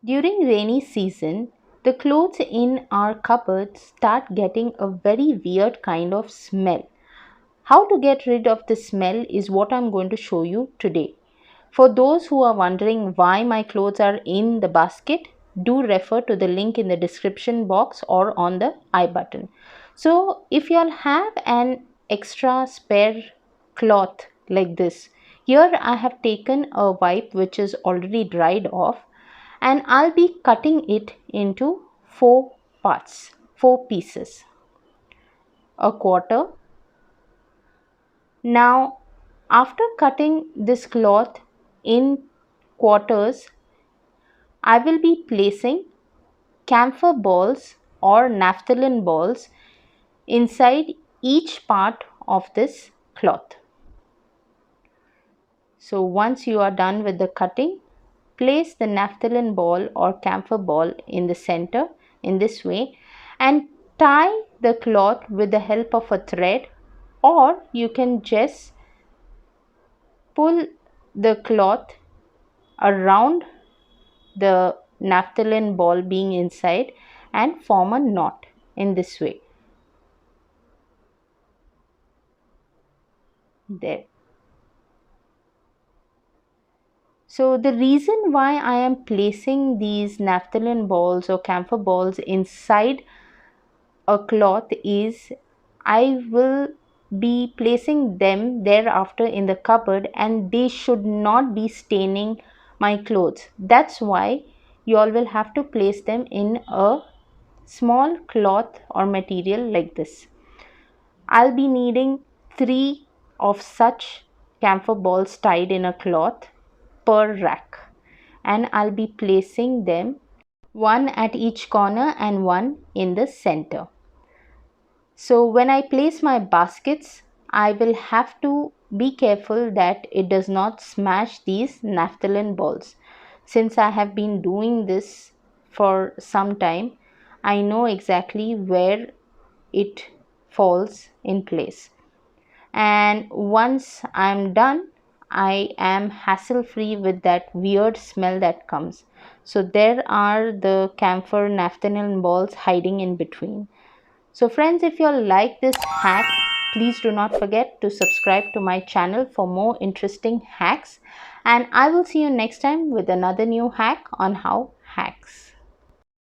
During rainy season, the clothes in our cupboard start getting a very weird kind of smell. How to get rid of the smell is what I'm going to show you today. For those who are wondering why my clothes are in the basket, do refer to the link in the description box or on the I button. So if you all have an extra spare cloth like this, here I have taken a wipe which is already dried off, and I'll be cutting it into four parts, four pieces. A quarter. Now, after cutting this cloth in quarters, I will be placing camphor balls or naphthalene balls inside each part of this cloth. So once you are done with the cutting, place the naphthalene ball or camphor ball in the center in this way and tie the cloth with the help of a thread, or you can just pull the cloth around the naphthalene ball being inside and form a knot in this way. There. So the reason why I am placing these naphthalene balls or camphor balls inside a cloth is I will be placing them thereafter in the cupboard and they should not be staining my clothes. That's why you all will have to place them in a small cloth or material like this. I'll be needing 3 of such camphor balls tied in a cloth per rack, and I'll be placing them one at each corner and one in the center. So when I place my baskets, I will have to be careful that it does not smash these naphthalene balls. Since I have been doing this for some time, I know exactly where it falls in place. And once I'm done, I am hassle free with that weird smell that comes. So there are the camphor naphthalene balls hiding in between. So friends, if you all like this hack, please do not forget to subscribe to my channel for more interesting hacks, and I will see you next time with another new hack on how hacks.